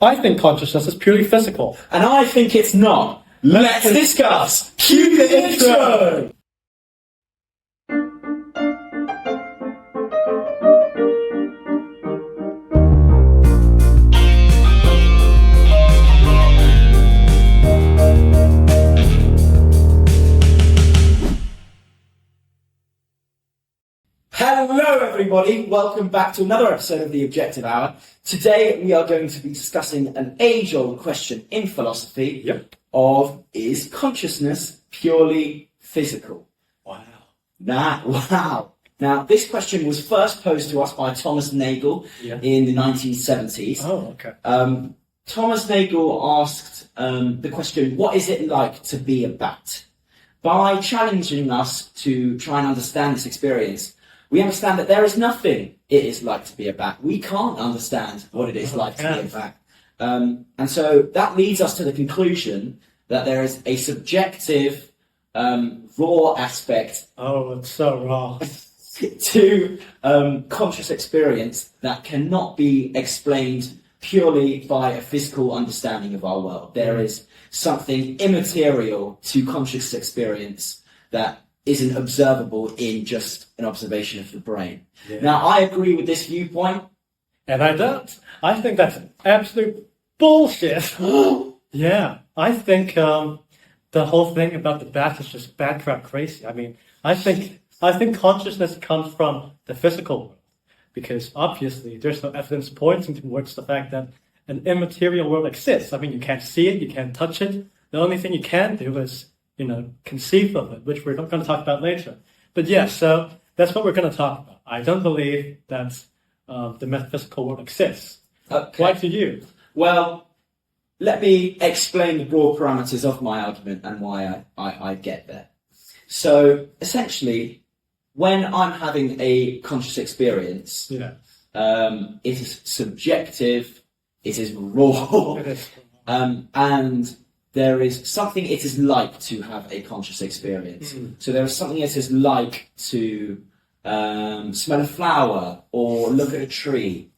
I think consciousness is purely physical. And I think it's not. Let's discuss! Cue the intro! Hello everybody, welcome back to another episode of the Objective Hour. Today we are going to be discussing an age-old question in philosophy of, is consciousness purely physical? Wow. Now, this question was first posed to us by Thomas Nagel in the 1970s. Oh, okay. Thomas Nagel asked the question, what is it like to be a bat? By challenging us to try and understand this experience, we understand that there is nothing it is like to be a bat. We can't understand what it is like to be a bat. And so that leads us to the conclusion that there is a subjective, raw aspect. Oh, it's so raw. To conscious experience that cannot be explained purely by a physical understanding of our world. There is something immaterial to conscious experience that isn't observable in just an observation of the brain. Yeah. Now, I agree with this viewpoint. And I don't. I think that's absolute bullshit. Yeah. I think the whole thing about the bat is just bad crap crazy. I mean, I think consciousness comes from the physical world, because obviously there's no evidence pointing towards the fact that an immaterial world exists. I mean, you can't see it, you can't touch it. The only thing you can do is conceive of it, which we're not going to talk about later. But yeah, so that's what we're going to talk about. I don't believe that the metaphysical world exists. Okay. Why do you? Well, let me explain the broad parameters of my argument and why I get there. So, essentially, when I'm having a conscious experience, it is subjective, it is raw, and there is something it is like to have a conscious experience. So there is something it is like to smell a flower or look at a tree.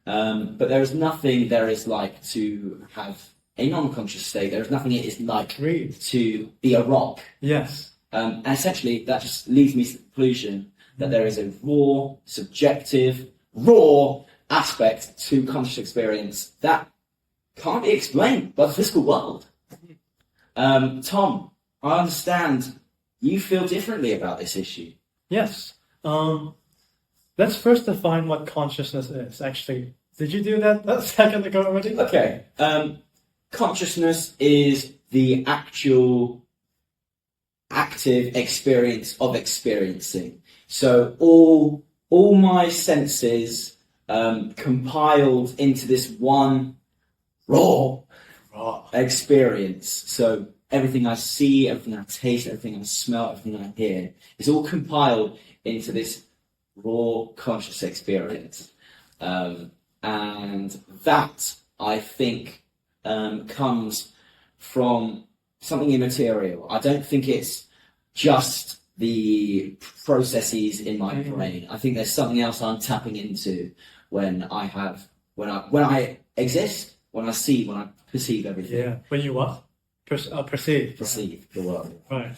But there is nothing there is like to have a non-conscious state. There is nothing it is like to be a rock. Yes. And essentially that just leads me to the conclusion that there is a raw, subjective, raw aspect to conscious experience that can't be explained by the physical world. Tom, I understand you feel differently about this issue. Yes. Let's first define what consciousness is. Actually, did you do that a second ago already? Okay. Consciousness is the actual active experience of experiencing. So all my senses compiled into this one raw experience. So everything I see, everything I taste, everything I smell, everything I hear is all compiled into this raw conscious experience. And that, I think, comes from something immaterial. I don't think it's just the processes in my brain. I think there's something else I'm tapping into when I exist, when I see, when I perceive everything. Yeah. When you what? Perceive. Perceive the world. Right.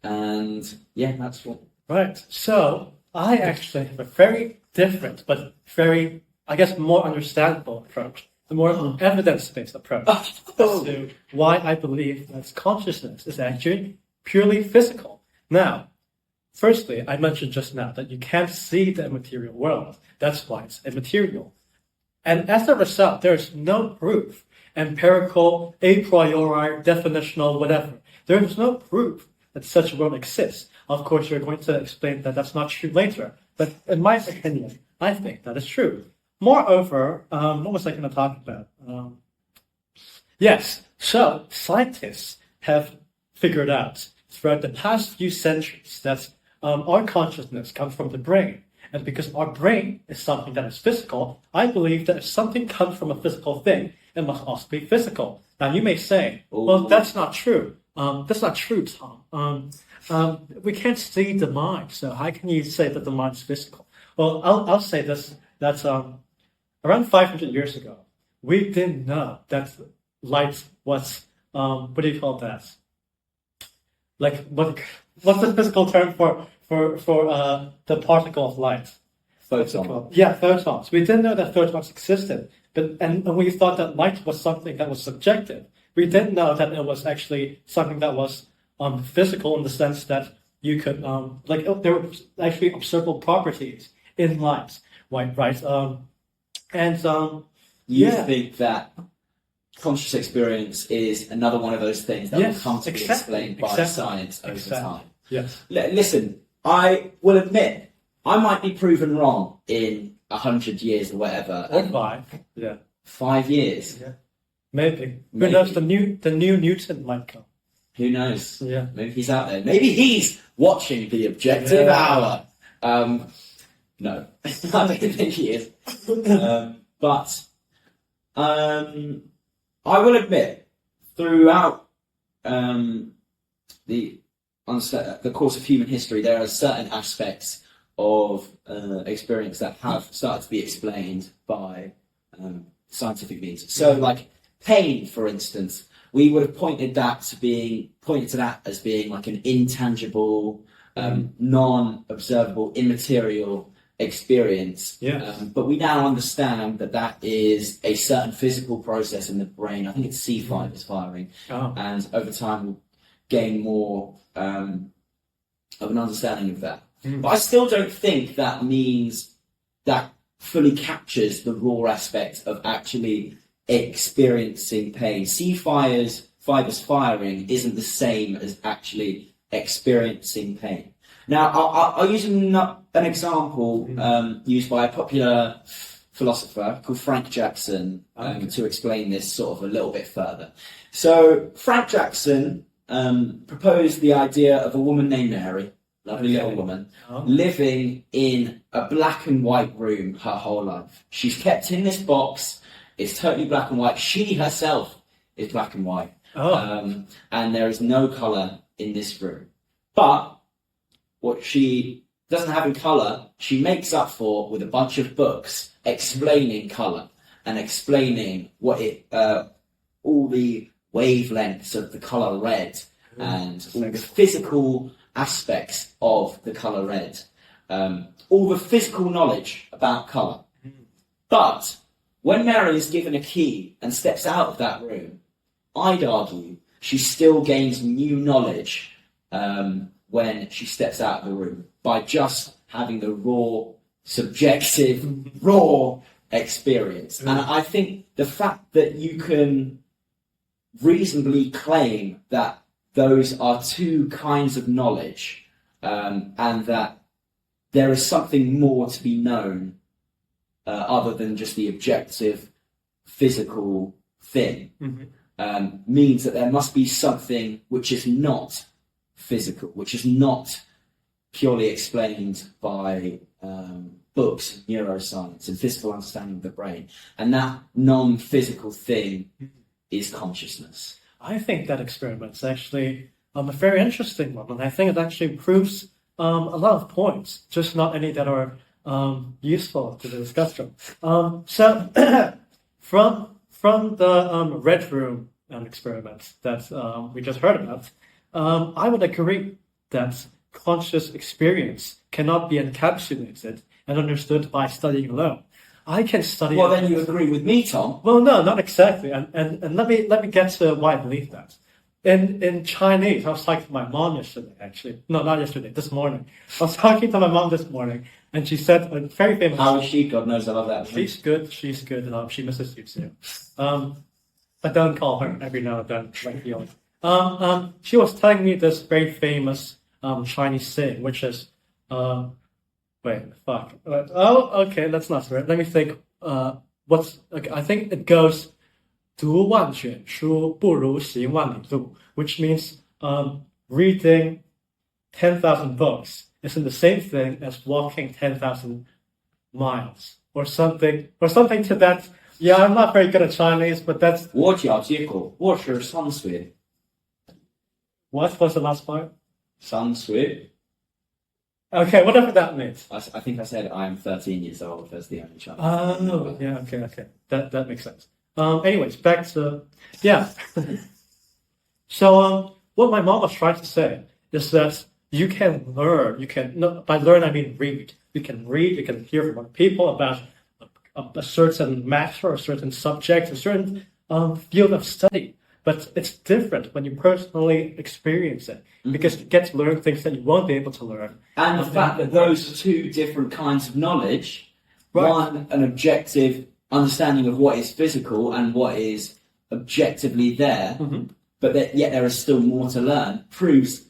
And yeah, that's what. Right. So I actually have a very different, but very, I guess, more understandable approach, the more evidence-based approach as to why I believe that consciousness is actually purely physical. Now, firstly, I mentioned just now that you can't see the immaterial world. That's why it's immaterial. And as a result, there's no proof, empirical, a priori, definitional, whatever. There is no proof that such a world exists. Of course, you're going to explain that that's not true later. But in my opinion, I think that is true. Moreover, what was I going to talk about? Yes, so scientists have figured out throughout the past few centuries that our consciousness comes from the brain. And because our brain is something that is physical, I believe that if something comes from a physical thing, it must also be physical. Now, you may say, well, that's not true. That's not true, Tom. We can't see the mind, so how can you say that the mind is physical? Well, I'll say this, that around 500 years ago, we didn't know that light was, what do you call that? Like, what's the physical term for the particle of light? Photon. Yeah, photons. We didn't know that photons existed, and we thought that light was something that was subjective. We didn't know that it was actually something that was physical in the sense that you could there were actually observable properties in light, right? You think that conscious experience is another one of those things that will come to be explained by science over time. Yes. Listen, I will admit, I might be proven wrong in 100 years or whatever. Or 5. Yeah. 5 years. Yeah. Maybe. Who knows? The new Newton might come. Who knows? Yeah. Maybe he's out there. Maybe he's watching the Objective Hour. No, I don't think he is. But I will admit, throughout the course of human history, there are certain aspects of experience that have started to be explained by scientific means. So, like pain, for instance, we would have pointed to that as being like an intangible, non-observable, immaterial experience. But we now understand that is a certain physical process in the brain. I think it's C fibers firing, and over time we'll gain more of an understanding of that. But I still don't think that means that fully captures the raw aspect of actually experiencing pain. C fibers firing isn't the same as actually experiencing pain. Now, I'll use an example used by a popular philosopher called Frank Jackson to explain this sort of a little bit further. So, Frank Jackson proposed the idea of a woman named Mary, lovely little woman, living in a black and white room her whole life. She's kept in this box. It's totally black and white. She herself is black and white. And there is no colour in this room. But what she doesn't have in colour, she makes up for with a bunch of books explaining colour and explaining what all the wavelengths of the colour red and all the physical aspects of the colour red, all the physical knowledge about colour. But when Mary is given a key and steps out of that room, I'd argue she still gains new knowledge when she steps out of the room by just having the raw, subjective, raw experience. And I think the fact that you can reasonably claim that those are two kinds of knowledge, and that there is something more to be known other than just the objective physical thing, means that there must be something which is not physical, which is not purely explained by books, neuroscience, and physical understanding of the brain. And that non-physical thing is consciousness. I think that experiment's actually a very interesting one, and I think it actually proves a lot of points, just not any that are useful to the discussion. So, from the Red Room experiment that we just heard about, I would agree that conscious experience cannot be encapsulated and understood by studying alone. I can study. Well, then you agree with me, Tom. Well, no, not exactly. And let me get to why I believe that. In Chinese, I was talking to my mom yesterday, actually. No, not yesterday, this morning. I was talking to my mom this morning, and she said a very famous... How is she? God knows I love that. She's good. She misses you too. But don't call her every now and then, like you know. She was telling me this very famous Chinese saying, which is... okay, that's not right. Let me think. I think it goes... 读万卷书不如行万里路, which means reading 10,000 books isn't the same thing as walking 10,000 miles or something to that. Yeah, I'm not very good at Chinese, but that's... 我脚接口，我是山水。 What was the last part? 山水。Okay, whatever that means. I think I said I am 13 years old as the only child. Oh, yeah, okay. That makes sense. Anyways, back to, yeah. So, what my mom was trying to say is that you can learn, no, by learn I mean read. You can read, you can hear from other people about a certain matter, a certain subject, a certain field of study. But it's different when you personally experience it, because you get to learn things that you won't be able to learn. And the fact that those two different kinds of knowledge, Right. one, an objective understanding of what is physical and what is objectively there, but that yet there is still more to learn, proves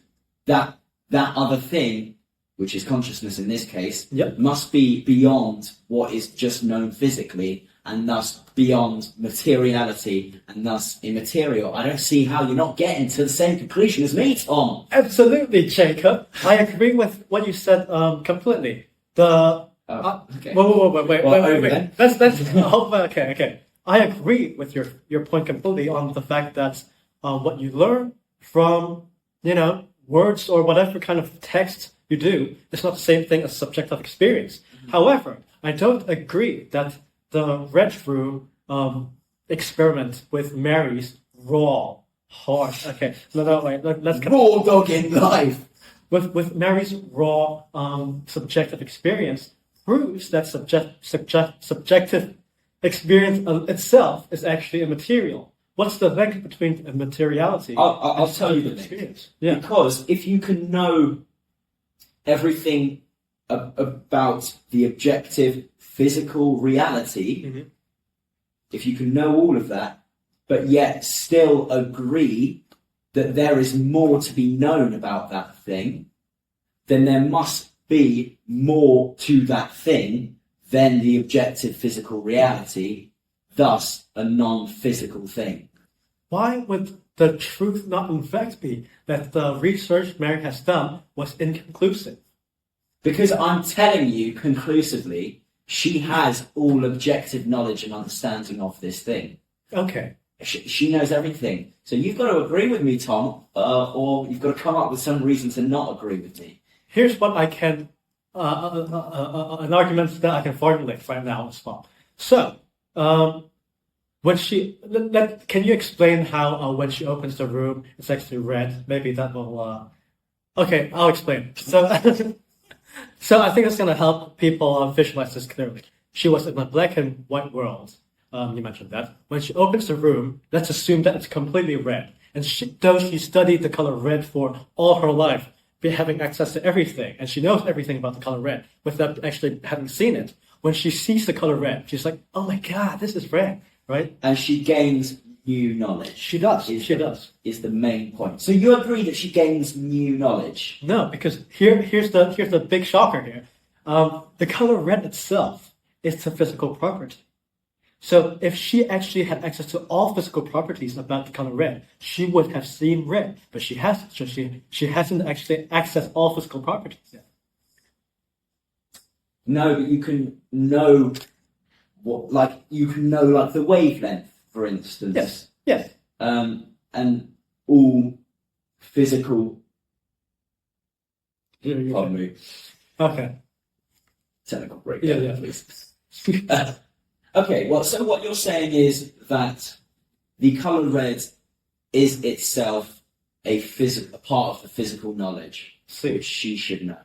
that that other thing, which is consciousness in this case, Yep. must be beyond what is just known physically, and thus beyond materiality, and thus immaterial. I don't see how you're not getting to the same conclusion as me, Tom. Absolutely, Jacob. I agree with what you said completely. Okay. Wait. Well, over then. Okay. I agree with your point completely on the fact that what you learn from, words or whatever kind of text you do is not the same thing as subjective experience. However, I don't agree that the red room experiment with Mary's raw, harsh. Okay, no, wait. Let's Raw dog in life. with Mary's raw subjective experience proves that subjective experience itself is actually immaterial. What's the link between immateriality? I'll and tell you the link. experience? Yeah. Because if you can know everything about the objective physical reality, if you can know all of that, but yet still agree that there is more to be known about that thing, then there must be more to that thing than the objective physical reality, thus a non-physical thing. Why would the truth not in fact be that the research Mary has done was inconclusive? Because I'm telling you conclusively, she has all objective knowledge and understanding of this thing. Okay. She knows everything. So you've got to agree with me, Tom, or you've got to come up with some reason to not agree with me. Here's what I can, an argument that I can formulate right now as well. So, when can you explain how when she opens the room, it's actually red? Maybe that will, okay, I'll explain. So, so I think it's going to help people visualize this clearly. She was in a black and white world. You mentioned that. When she opens the room, let's assume that it's completely red. And though she studied the color red for all her life, be having access to everything, and she knows everything about the color red without actually having seen it, when she sees the color red, she's like, oh my God, this is red, right? And she gains new knowledge. She does. Is the main point. So you agree that she gains new knowledge? No, because here's the big shocker here. The color red itself is a physical property. So if she actually had access to all physical properties about the color red, she would have seen red, but she hasn't. So she hasn't actually accessed all physical properties yet. No, but you can know the wavelength, for instance. Yes. And all physical. Pardon me. Okay. Technical break. Yeah. Please. Okay, well, so what you're saying is that the colour red is itself a part of the physical knowledge, which she should know.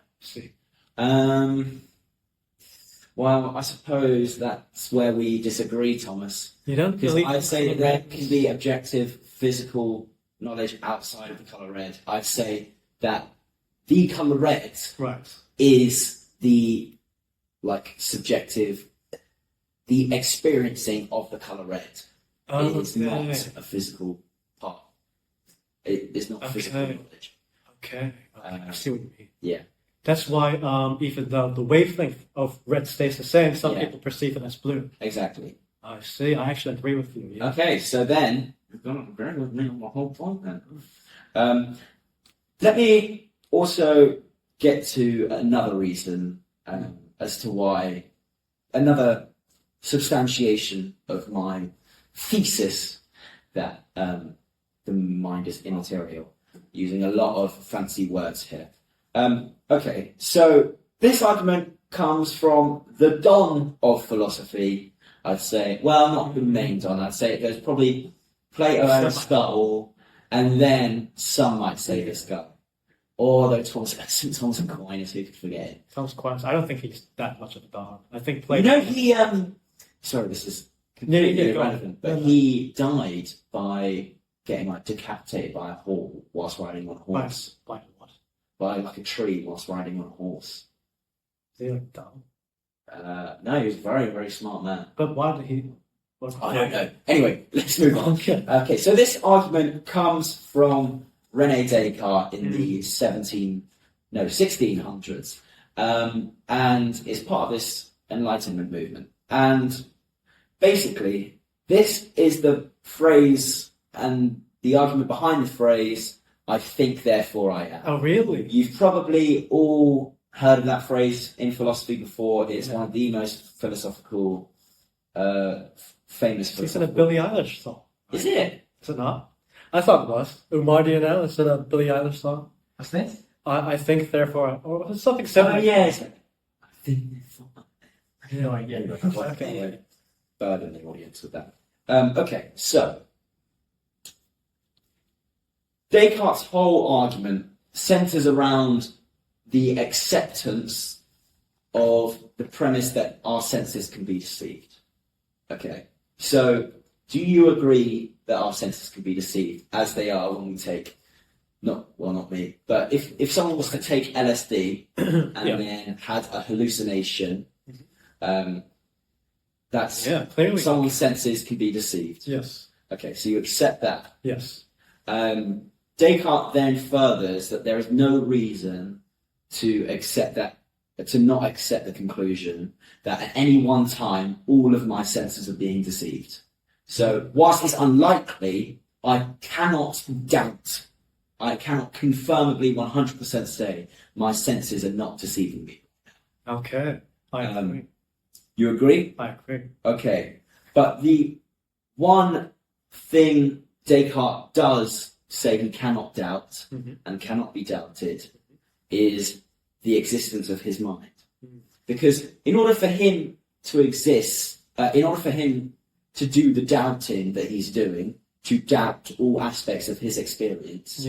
Well, I suppose that's where we disagree, Thomas. You don't Because believe I'd say that there can be objective physical knowledge outside of the colour red. I'd say that the colour red is the subjective. The experiencing of the colour red is not a physical part. It is not physical knowledge. Okay. I see what you mean. Yeah. That's why even though the wavelength of red stays the same, some people perceive it as blue. Exactly. I see. I actually agree with you. Yeah. Okay, so then you've got to agree with me on the whole point then. Let me also get to another reason as to why another substantiation of my thesis that the mind is immaterial, using a lot of fancy words here. Okay, so this argument comes from the Don of philosophy, I'd say. Well, not the main Don, I'd say it goes probably Plato, Aristotle, and then some might say Descartes. Or though St. Thomas Aquinas, who could forget it? Thomas Aquinas. I don't think he's that much of a Don. I think You Plato. know, he, sorry, this is completely irrelevant, but he died by getting like decapitated by a horse whilst riding on a horse. By what? By like a tree whilst riding on a horse. Is he like dumb? No, he was a very, very smart man. But why did he? I don't know. Anyway, let's move on. Okay, so this argument comes from René Descartes in the 1600s, and is part of this Enlightenment movement. And basically, this is the phrase and the argument behind the phrase, I think, therefore I am. Oh, really? You've probably all heard of that phrase in philosophy before. It's one of the most philosophical, famous philosophical... It's in a Billie Eilish song. Right? Is it? Is it not? I thought it was. Umar now instead of Billie Eilish song. What's this? I think, therefore... Or something similar. Oh, yeah. It's like, I think, therefore I am. No idea. Okay. Burden the audience with that. Okay, so... Descartes' whole argument centres around the acceptance of the premise that our senses can be deceived. Okay, so do you agree that our senses can be deceived as they are when we take, not me, but if someone was to take LSD and then had a hallucination, that's clearly someone's senses can be deceived. Yes. Okay, so you accept that. Yes. Descartes then furthers that there is no reason to not accept the conclusion that at any one time all of my senses are being deceived. So whilst it's unlikely, I cannot confirmably 100% say my senses are not deceiving me. Okay. I agree. You agree? I agree. Okay. But the one thing Descartes does say he cannot doubt and cannot be doubted is the existence of his mind. Because in order for him to exist, in order for him to do the doubting that he's doing, to doubt all aspects of his experience,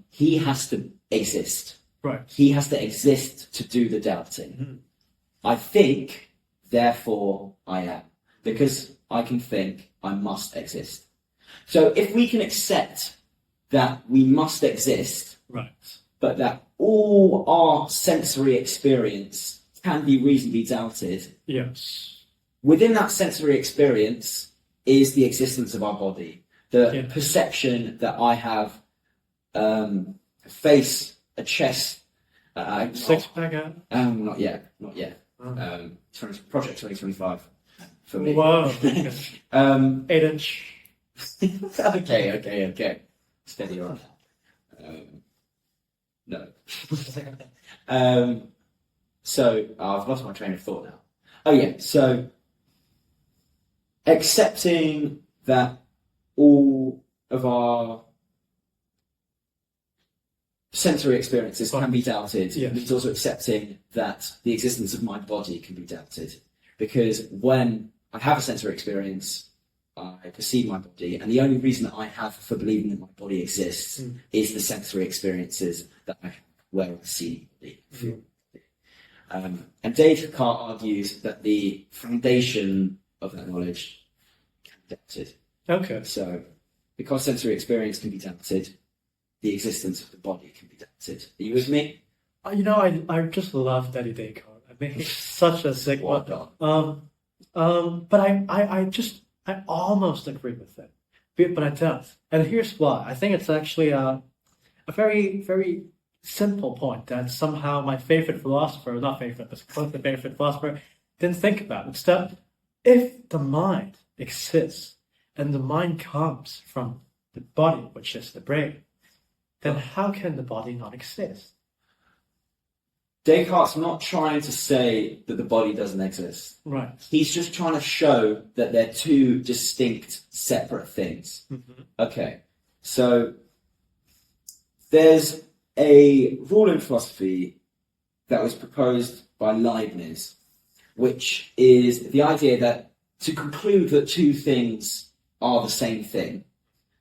he has to exist. Right. He has to exist to do the doubting. I think, therefore I am. Because I can think, I must exist. So if we can accept that we must exist, right, but that all our sensory experience can be reasonably doubted, yes, within that sensory experience is the existence of our body, the perception that I have a face, a chest, six-pack out? not yet. Project 2025 for me. Whoa. 8-inch. Okay. Steady on. No. So I've lost my train of thought now. Oh yeah, so accepting that all of our sensory experiences can be doubted means also accepting that the existence of my body can be doubted. Because when I have a sensory experience, I perceive my body, and the only reason that I have for believing that my body exists is the sensory experiences that I have where I see the feel. And Descartes argues that the foundation of that knowledge can be doubted. Okay. So, because sensory experience can be doubted, the existence of the body can be doubted. Are you with me? I just love Daddy Descartes. I mean, he's such a sick one. But I almost agree with it, but I don't. And here's why. I think it's actually a very, very simple point that somehow my favorite philosopher, not favorite, but close to favorite philosopher, didn't think about. It's that if the mind exists and the mind comes from the body, which is the brain, then how can the body not exist? Descartes' not trying to say that the body doesn't exist. Right. He's just trying to show that they're two distinct, separate things. Okay. So there's a rule in philosophy that was proposed by Leibniz, which is the idea that to conclude that two things are the same thing,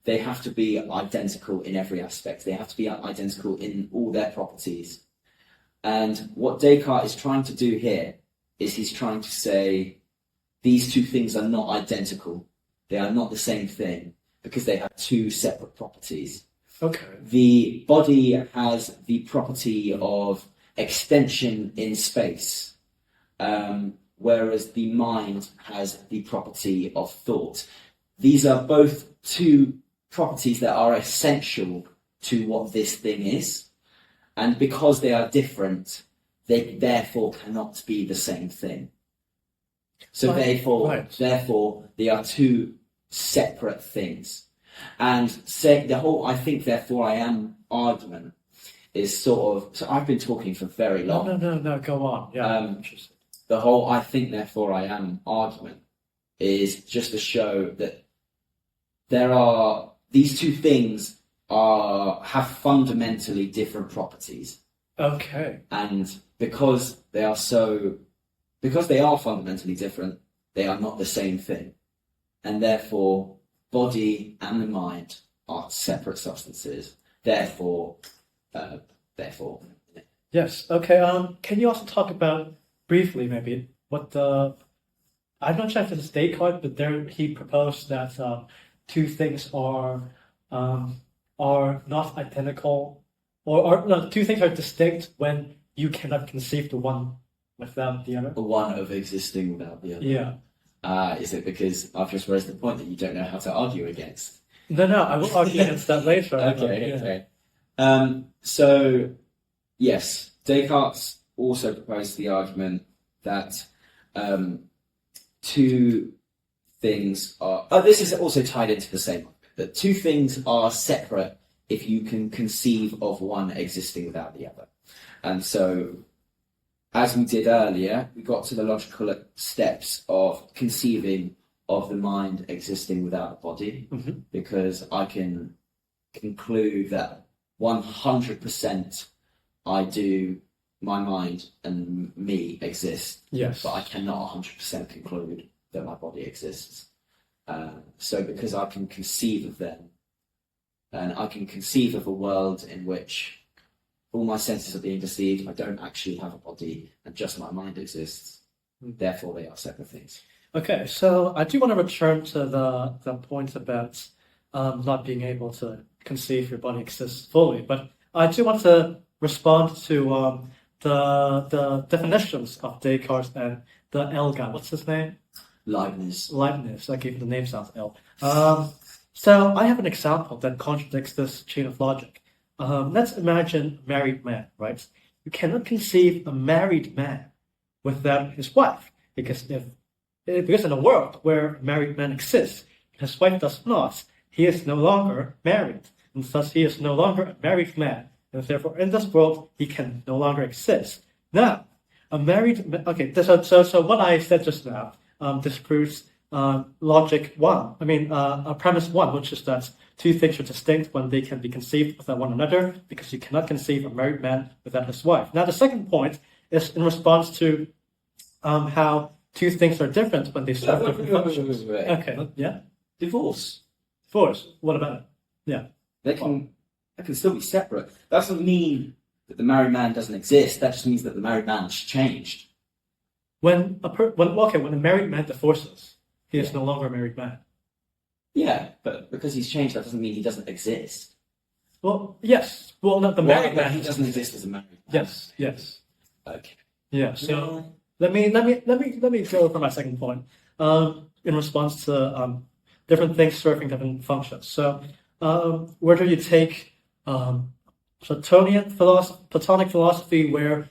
they have to be identical in every aspect. They have to be identical in all their properties. And what Descartes is trying to do here is he's trying to say these two things are not identical. They are not the same thing because they have two separate properties. Okay. The body has the property of extension in space, whereas the mind has the property of thought. These are both two properties that are essential to what this thing is, and because they are different, they therefore cannot be the same thing. So therefore, they are two separate things. And I think therefore I am argument is sort of, so I've been talking for very long. No, go on. Yeah, interesting. The whole I think therefore I am argument is just to show that these two things have fundamentally different properties. Okay. And because they are fundamentally different, they are not the same thing. And therefore, body and the mind are separate substances. Therefore. Yes. Okay. Can you also talk about briefly, maybe, what I'm not sure if it's Descartes, but there he proposed that two things are not identical, or no, two things are distinct when you cannot conceive the one without the other. One of existing without the other. Yeah. Is it because I've just raised the point that you don't know how to argue against? No, I will argue against that later. Okay. So, yes, Descartes also proposed the argument that two things are... Oh, this is also tied into the same one. That two things are separate if you can conceive of one existing without the other. And so, as we did earlier, we got to the logical steps of conceiving of the mind existing without the body, because I can conclude that 100% my mind and me exist. Yes. But I cannot 100% conclude that my body exists. So because I can conceive of them, and I can conceive of a world in which all my senses are being deceived, I don't actually have a body, and just my mind exists. Therefore, they are separate things. Okay, so I do want to return to the point about not being able to conceive your body exists fully, but I do want to respond to the definitions of Descartes and the L guy. What's his name? Leibniz. Like even the name sounds L. So I have an example that contradicts this chain of logic. Let's imagine a married man, right? You cannot conceive a married man without his wife, because in a world where a married man exists, and his wife does not, he is no longer married, and thus he is no longer a married man, and therefore in this world he can no longer exist. Now, so what I said just now disproves logic one. Premise one, which is that two things are distinct when they can be conceived without one another, because you cannot conceive a married man without his wife. Now, the second point is in response to how two things are different when they serve different functions. Okay, yeah? Divorce. What about it? Yeah. They can still be separate. That doesn't mean that the married man doesn't exist. That just means that the married man has changed. When a married man divorces, he is no longer a married man. Yeah, but because he's changed, that doesn't mean he doesn't exist. Well, yes. Well, not the married man. He doesn't exist as a married man. Yes. Okay. Yeah. So let me go for my second point. In response to different things serving different functions. So whether you take Platonic philosophy, where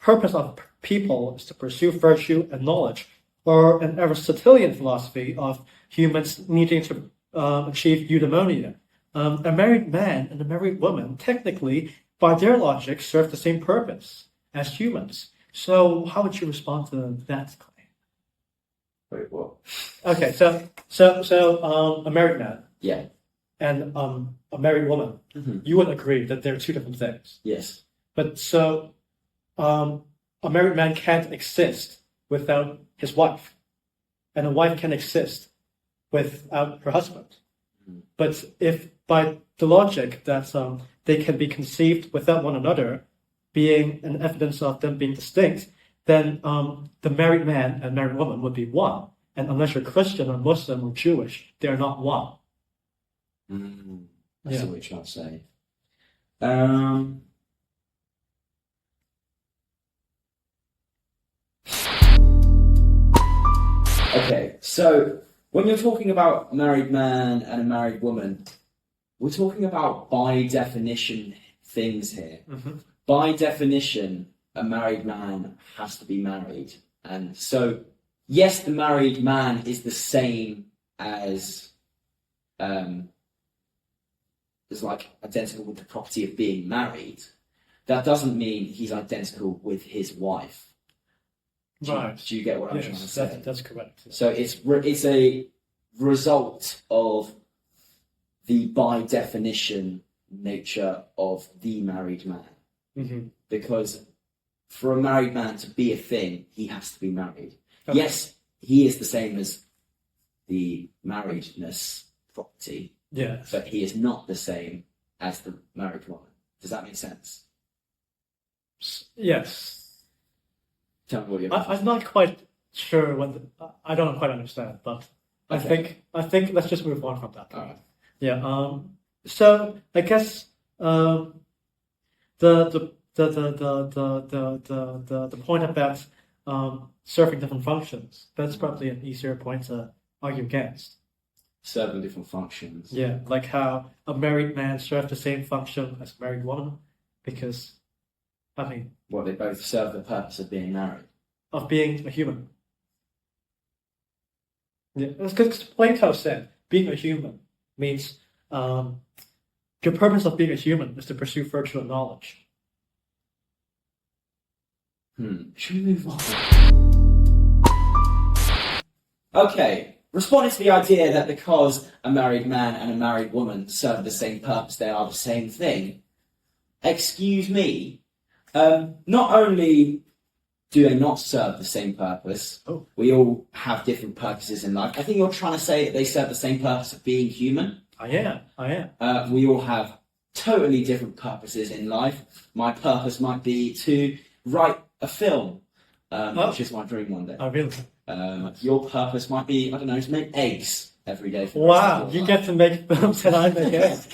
purpose of people is to pursue virtue and knowledge, or an Aristotelian philosophy of humans needing to achieve eudaimonia. A married man and a married woman, technically, by their logic, serve the same purpose as humans. So how would you respond to that claim? Wait, what? Okay, so a married man. Yeah. and a married woman, you would agree that they're two different things. Yes. But so a married man can't exist without his wife, and a wife can exist without her husband. But if by the logic that they can be conceived without one another, being an evidence of them being distinct, then the married man and married woman would be one. And unless you're Christian or Muslim or Jewish, they are not one. I see what you're trying to say. Okay, so when you're talking about a married man and a married woman, we're talking about by definition things here. By definition, a married man has to be married. And so, yes, the married man is the same as like identical with the property of being married. That doesn't mean he's identical with his wife. Right. Do you get what I'm trying to say? That's correct. So it's a result of the by definition nature of the married man. Because for a married man to be a thing, he has to be married. Okay. Yes, he is the same as the marriedness property. Yes. But he is not the same as the married woman. Does that make sense? Yes. Tell me what you're I'm not quite sure I don't quite understand, but okay. I think let's just move on from that. All right. Yeah. So I guess the point about serving different functions, that's probably an easier point to argue against. Serving different functions. Yeah, like how a married man serves the same function as a married woman, because, I mean... Well, they both serve the purpose of being married. Of being a human. Yeah, because Plato said, being a human means your purpose of being a human is to pursue virtual knowledge. Should we move on? Okay. Responding to the idea that because a married man and a married woman serve the same purpose, they are the same thing. Excuse me. Not only do they not serve the same purpose, we all have different purposes in life. I think you're trying to say that they serve the same purpose of being human. I am. We all have totally different purposes in life. My purpose might be to write a film, which is my dream one day. Oh, really? Your purpose might be, I don't know, to make eggs every day. Wow, you get to make films and I make eggs.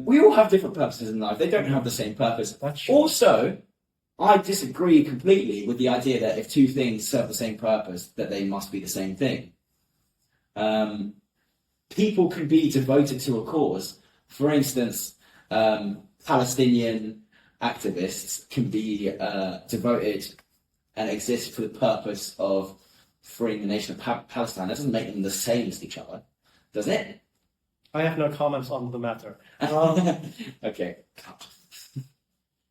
We all have different purposes in life. They don't have the same purpose. That's true. Also, I disagree completely with the idea that if two things serve the same purpose, that they must be the same thing. People can be devoted to a cause. For instance, Palestinian activists can be devoted and exist for the purpose of freeing the nation of Palestine. That doesn't make them the same as each other, does it? I have no comments on the matter. Okay.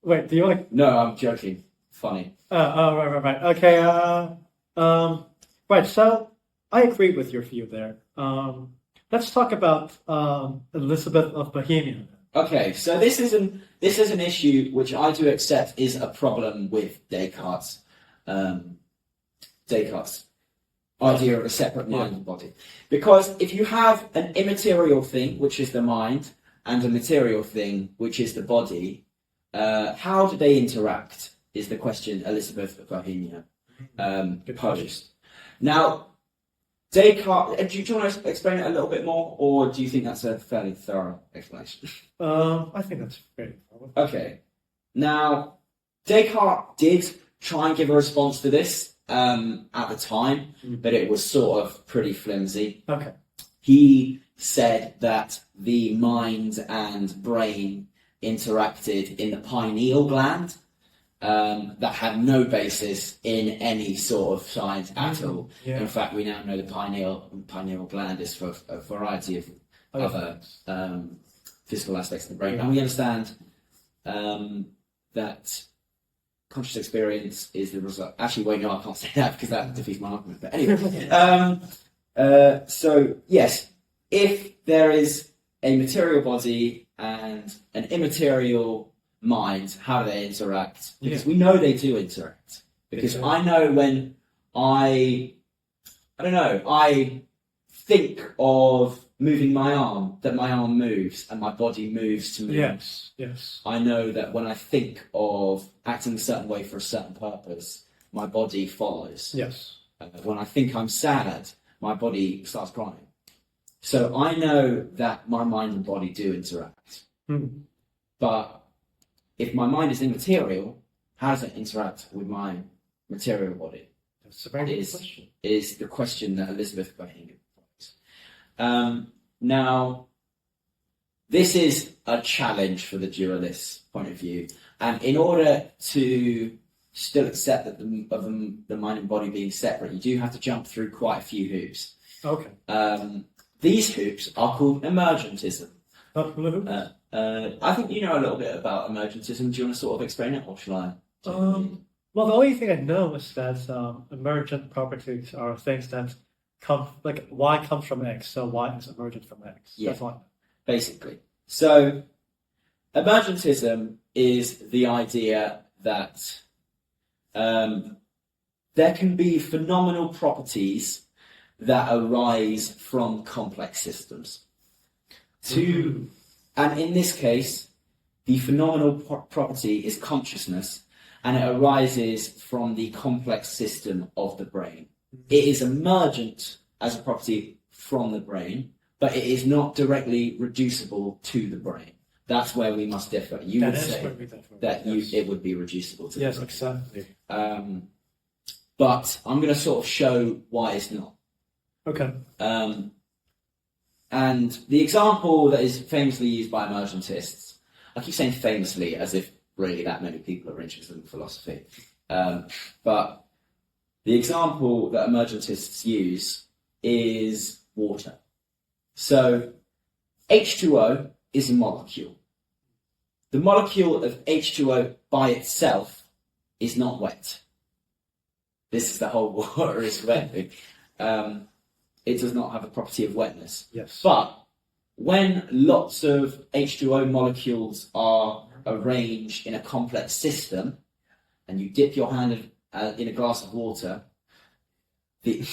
Wait, do you want to... No, I'm joking. Funny. Right. Okay, right, so I agree with your view there. Let's talk about Elizabeth of Bohemia. Okay, so this is an issue which I do accept is a problem with Descartes' idea of a separate mind and body. Because if you have an immaterial thing, which is the mind, and a material thing, which is the body, how do they interact, is the question Elizabeth of Bohemia posed. Now, Descartes, do you want to explain it a little bit more, or do you think that's a fairly thorough explanation? I think that's very thorough. Okay. Now, Descartes did try and give a response to this at the time, but it was sort of pretty flimsy. Okay. He said that the mind and brain interacted in the pineal gland, that had no basis in any sort of science at all. Yeah. In fact, we now know the pineal gland is for a variety of other physical aspects of the brain. And we understand that conscious experience is the result. Actually, wait, no, I can't say that because that defeats my argument. But anyway, So yes, if there is a material body and an immaterial mind, how do they interact? Because we know they do interact. Because I know when I don't know, I think of moving my arm, that my arm moves and my body moves to move. Yes. I know that when I think of acting a certain way for a certain purpose, my body follows. Yes. When I think I'm sad, my body starts crying. So I know that my mind and body do interact. But if my mind is immaterial, how does it interact with my material body? That's a very good question. Is the question that Elizabeth Goehing posed. Now, this is a challenge for the dualist point of view. And in order to still accept that the mind and body being separate, you do have to jump through quite a few hoops. Okay. These hoops are called emergentism. I think you know a little bit about emergentism. Do you want to sort of explain it, or shall I? Well, the only thing I know is that emergent properties are things that come, like Y comes from X, so Y is emergent from X. Yeah. That's what. Basically. So, emergentism is the idea that there can be phenomenal properties that arise from complex systems. And in this case, the phenomenal property is consciousness, and it arises from the complex system of the brain. It is emergent as a property from the brain, but it is not directly reducible to the brain. That's where we must differ. You would say that it would be reducible to the brain. Yes, exactly. But I'm going to sort of show why it's not. Okay. And the example that is famously used by emergentists, I keep saying famously as if really that many people are interested in philosophy, but the example that emergentists use is water. So H2O is a molecule. The molecule of H2O by itself is not wet. This is the whole water is wet thing. It does not have a property of wetness. Yes. But when lots of H2O molecules are arranged in a complex system, and you dip your hand in a glass of water, the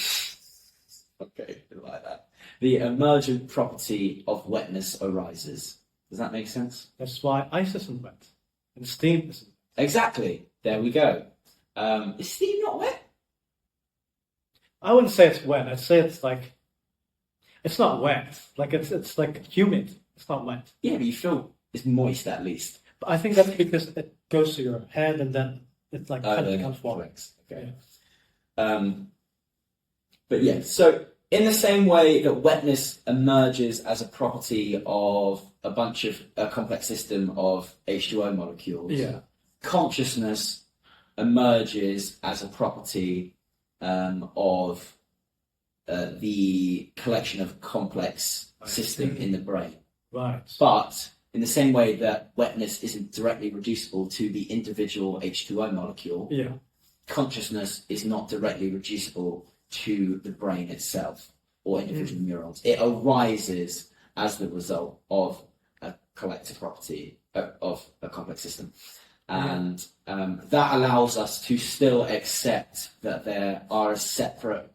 emergent property of wetness arises. Does that make sense? That's why ice isn't wet and steam isn't. Exactly. There we go. Is steam not wet? I wouldn't say it's wet. I'd say it's like, it's not wet. Like it's like humid. It's not wet. Yeah, but you feel it's moist at least. But I think that's because it goes to your head and then it like kind of becomes water. Okay. Yeah. But yeah, so in the same way that wetness emerges as a property of a complex system of H2O molecules, consciousness emerges as a property of the collection of complex system in the brain. Right. But in the same way that wetness isn't directly reducible to the individual H2O molecule, consciousness is not directly reducible to the brain itself or individual neurons. It arises as the result of a collective property of a complex system. And that allows us to still accept that there are a separate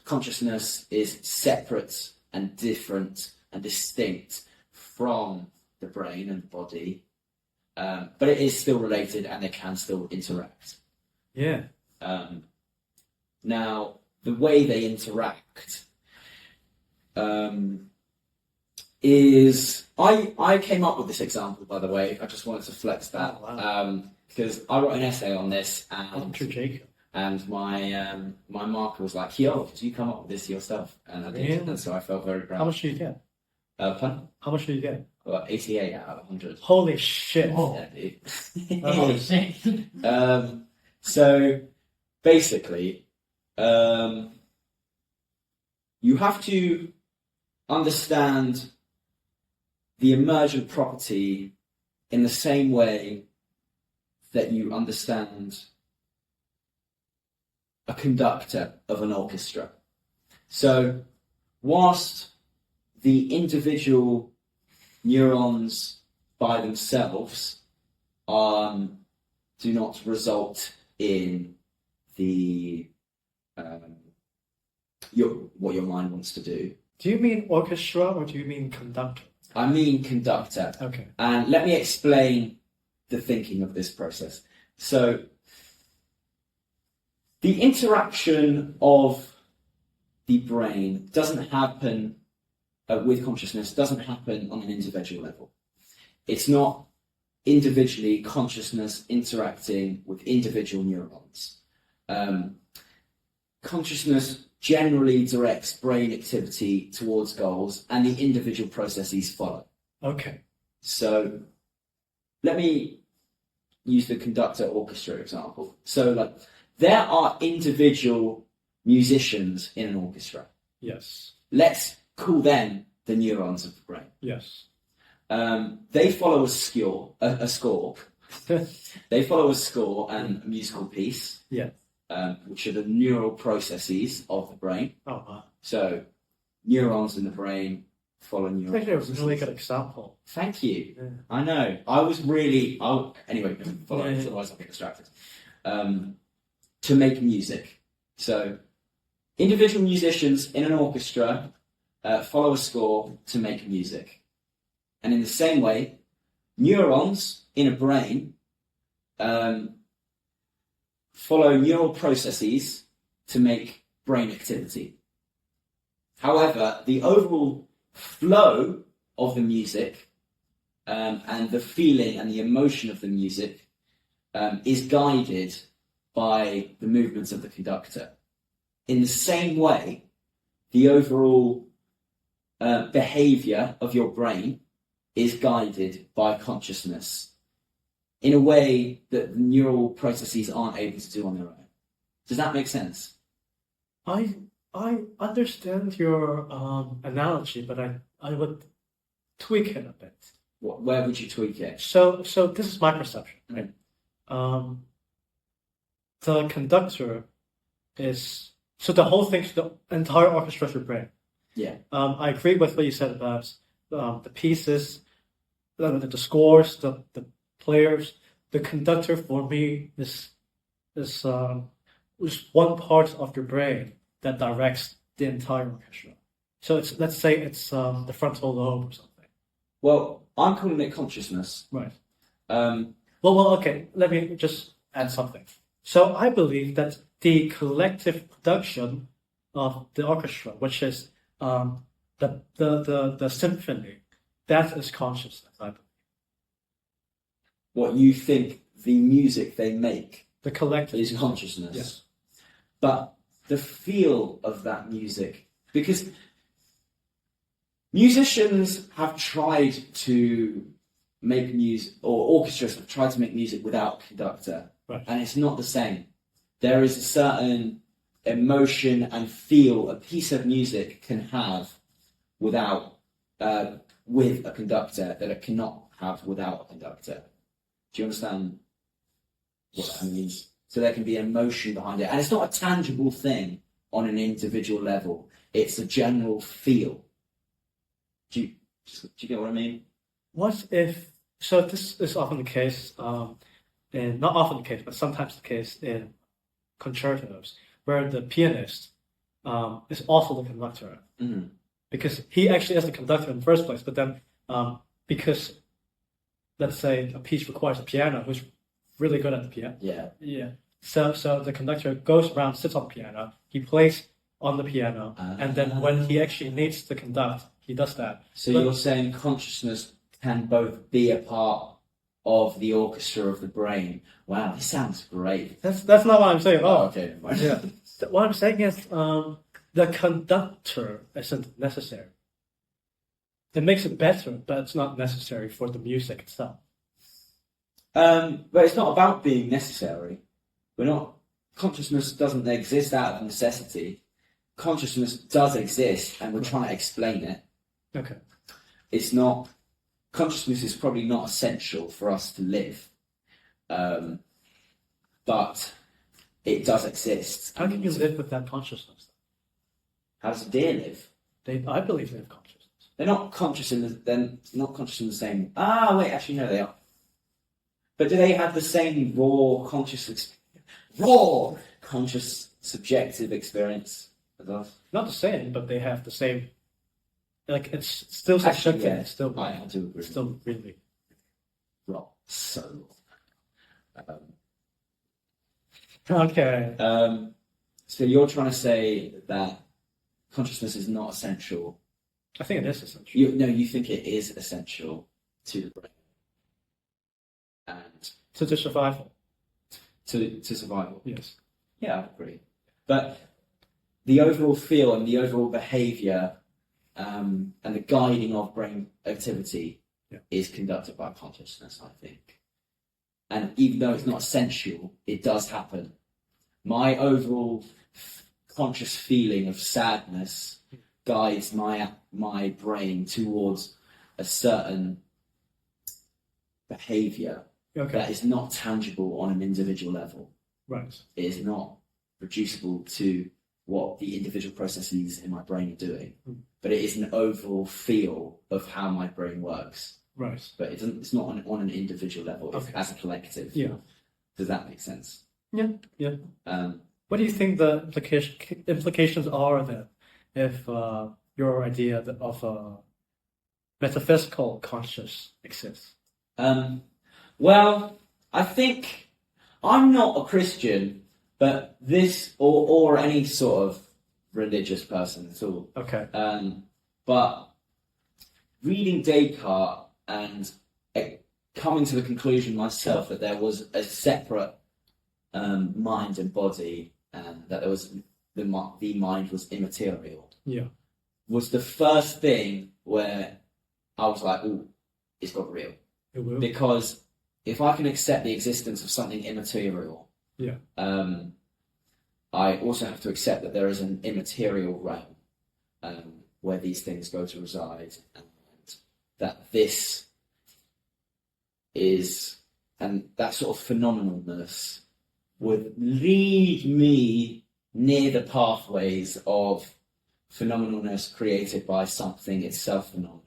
consciousness is separate and different and distinct from the brain and the body, but it is still related and they can still interact. Yeah. Now, the way they interact is... I came up with this example, by the way. I just wanted to flex that. Oh, wow. Because I wrote an essay on this, and my marker was like, "Yo, did you come up with this yourself?" And I did, and so I felt very proud. How much did you get? Pardon? How much did you get? Well, 88 out of 100. Holy shit! Yeah, dude. So basically, you have to understand the emergent property in the same way that you understand a conductor of an orchestra. So, whilst the individual neurons by themselves do not result in the what your mind wants to do. Do you mean orchestra or do you mean conductor? I mean conductor. Okay. And let me explain the thinking of this process. So, the interaction of the brain doesn't happen with consciousness, doesn't happen on an individual level. It's not individually consciousness interacting with individual neurons. Consciousness generally directs brain activity towards goals, and the individual processes follow. Okay. So let me use the conductor orchestra example. So like there are individual musicians in an orchestra. Yes. Let's call them the neurons of the brain. Yes. They follow a score. They follow a score and a musical piece. Yeah. Which are the neural processes of the brain. Oh, wow. So, neurons in the brain follow neural I think it was a processes. really good example. Thank you. Yeah. I know. Anyway, follow it, otherwise I'll get distracted. To make music. So, individual musicians in an orchestra follow a score to make music. And in the same way, neurons in a brain follow neural processes to make brain activity. However, the overall flow of the music and the feeling and the emotion of the music is guided by the movements of the conductor. In the same way, the overall behavior of your brain is guided by consciousness in a way that the neural processes aren't able to do on their own. Does that make sense? I understand your analogy, but I would tweak it a bit. Where would you tweak it? So this is my perception, right? The conductor is the whole thing, the entire orchestra is your brain. Yeah. I agree with what you said about the pieces, the scores, the players. The conductor for me is one part of your brain that directs the entire orchestra. So let's say it's the frontal lobe or something. Well, I'm calling it consciousness. Right. Um, Well, okay. Let me just add something. So I believe that the collective production of the orchestra, which is the symphony, that is consciousness. I believe. what you think the music they make The collective is consciousness. Yes. But the feel of that music, because musicians have tried to make music, or orchestras have tried to make music without a conductor, Right. and it's not the same. There is a certain emotion and feel a piece of music can have without, with a conductor that it cannot have without a conductor. Do you understand what that means? So there can be emotion behind it, and it's not a tangible thing on an individual level. It's a general feel. Do you get what I mean? What if? So this is often the case, and not often the case, but sometimes the case in concertos, where the pianist is also the conductor, Mm-hmm. because he actually is the conductor in the first place. But then, because let's say a piece requires a piano who's really good at the piano. Yeah. Yeah. So the conductor goes around, sits on the piano, he plays on the piano, and then when he actually needs to conduct, he does that. So But- you're saying consciousness can both be a part of the orchestra of the brain. Wow, this sounds great. That's not what I'm saying. Oh, okay. yeah. What I'm saying is the conductor isn't necessary. It makes it better, but it's not necessary for the music itself. But it's not about being necessary. Consciousness doesn't exist out of necessity. Consciousness does exist, and we're trying to explain it. Okay. It's not, consciousness is probably not essential for us to live. But it does exist. How can you live with that consciousness? How does a deer live? I believe they have consciousness. They're not conscious in the. They're not conscious in the same. Ah, wait. Actually, no, they are. But do they have the same raw conscious subjective experience as us? Not the same, but they have the same. Like it's still subjective. Yeah, It's still I do agree. still really Wrong. So wrong. okay. So you're trying to say that consciousness is not essential. I think it is essential. You think it is essential to the brain and To survival. to survival. Yes. Yeah, I agree. But the overall feel and the overall behaviour and the guiding of brain activity is conducted by consciousness, I think. And even though it's not essential, it does happen. My overall conscious feeling of sadness guides my brain towards a certain behaviour that is not tangible on an individual level. Right. It is not reducible to what the individual processes in my brain are doing, but it is an overall feel of how my brain works. Right. But it doesn't. It's not on an individual level. It's as a collective. Yeah. Does that make sense? Yeah. Yeah. Um, What do you think the implications are then, if your idea of a metaphysical conscious exists? well, I think I'm not a Christian, but this or any sort of religious person at all. Okay. But reading Descartes and coming to the conclusion myself that there was a separate mind and body, and that there was the mind was immaterial. Yeah. Was the first thing where I was like, "Oh, it's got real." It will. Because if I can accept the existence of something immaterial, I also have to accept that there is an immaterial realm where these things go to reside, and that this is, and that sort of phenomenalness would lead me near the pathways of phenomenalness created by something itself phenomenal.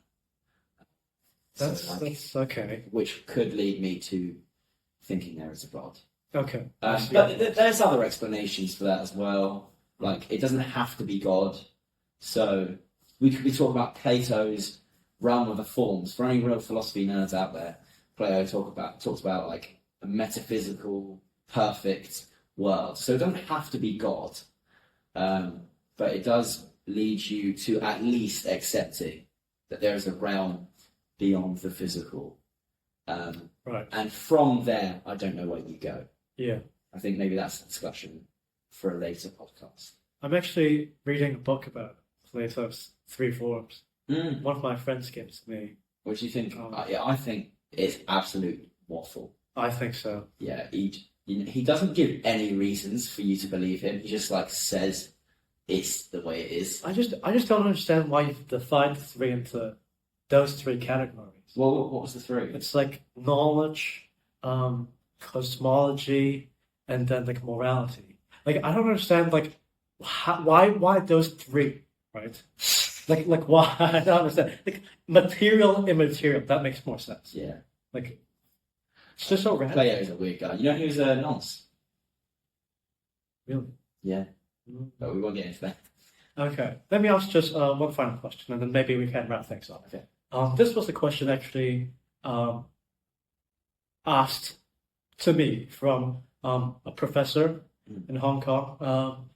That's okay. Which could lead me to thinking there is a God. Okay. But there's other explanations for that as well. Like, it doesn't have to be God. So we could be talking about Plato's realm of the forms. For any real philosophy nerds out there, Plato talks about like a metaphysical, perfect world. So it doesn't have to be God, but it does lead you to at least accepting that there is a realm beyond the physical. Right. And from there, I don't know where you go. Yeah. I think maybe that's a discussion for a later podcast. I'm actually reading a book about Plato's three forms. One of my friends gave it to me. What do you think? I think it's absolute waffle. I think so. Yeah, he doesn't give any reasons for you to believe him. He just like says it's the way it is. I just don't understand why you've defined three into those three categories. Well, what was the three? It's like knowledge, cosmology, and then like morality. Like I don't understand like why those three, right? Like why? I don't understand. Like material, immaterial. That makes more sense. Yeah. Like it's just so random. Plato's a weird guy. You know he was a nonce. Really? Yeah. But we won't get into that. Okay. Let me ask just one final question, and then maybe we can wrap things up. Okay. This was the question actually asked to me from a professor in Hong Kong,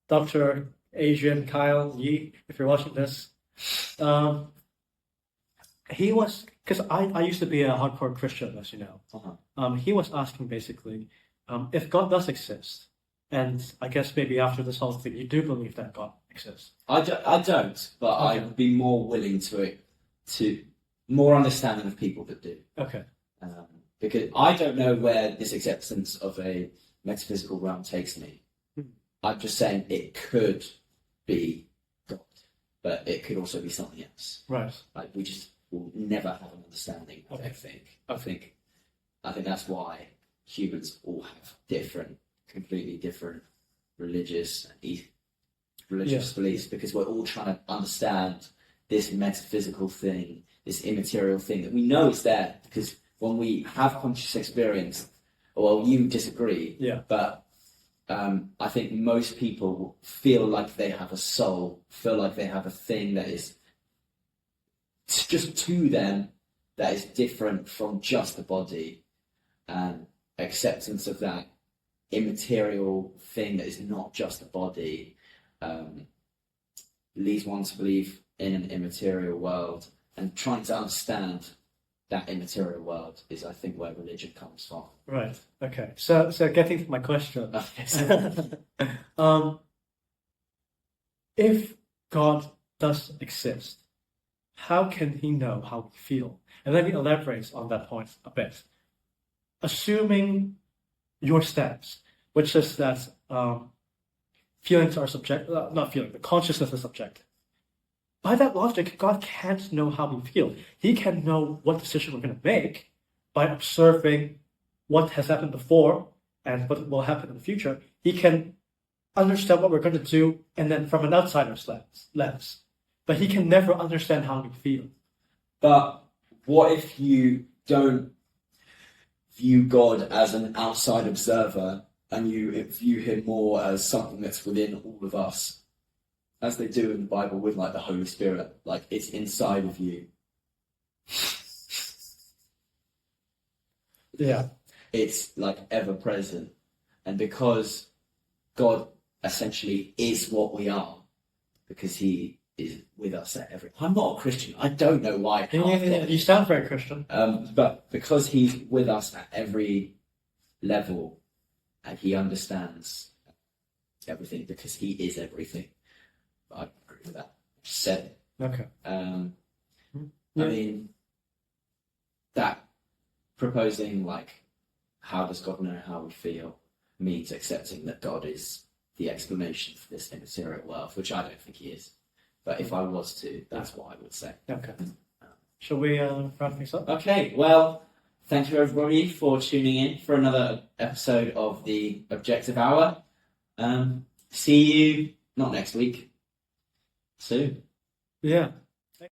Dr. Adrian Kyle Yi, if you're watching this. He was, because I used to be a hardcore Christian, as you know. He was asking basically, if God does exist, and I guess maybe after this whole thing, you do believe that God exists. I don't, but okay. I'd be more willing to more understanding of people that do. Okay. Because I don't know where this acceptance of a metaphysical realm takes me. I'm just saying it could be God, but it could also be something else. Right. Like we just will never have an understanding. I don't think. I think that's why humans all have completely different religious religious beliefs, because we're all trying to understand this metaphysical thing, this immaterial thing that we know is there. Because when we have conscious experience, well, you disagree, but I think most people feel like they have a soul, feel like they have a thing that is just to them, that is different from just the body, and acceptance of that immaterial thing that is not just a body leads one to believe in an immaterial world, and trying to understand that immaterial world is, I think, where religion comes from. Right. Okay. So getting to my question, if God does exist, how can he know how we feel? And let me elaborate on that point a bit. Assuming your stance, which is that feelings are subjective, not feeling, but consciousness is subjective. By that logic, God can't know how we feel. He can know what decision we're going to make by observing what has happened before and what will happen in the future. He can understand what we're going to do, and then from an outsider's lens. But he can never understand how we feel. But what if you don't view God as an outside observer, and you view him more as something that's within all of us, as they do in the Bible with like the Holy Spirit, like it's inside of you. Yeah. It's like ever present. And because God essentially is what we are, because he is with us at every... I'm not a Christian. I don't know why. Yeah. You sound very Christian. But because he's with us at every level, and he understands everything, because he is everything. I agree with that. Just said it. Okay. I mean, that proposing, like, how does God know how we feel, means accepting that God is the explanation for this immaterial world, which I don't think he is. But if I was to, that's what I would say. Okay. Shall we wrap things up? Okay, well, thank you everybody for tuning in for another episode of the Objective Hour. See you, not next week, soon. Yeah.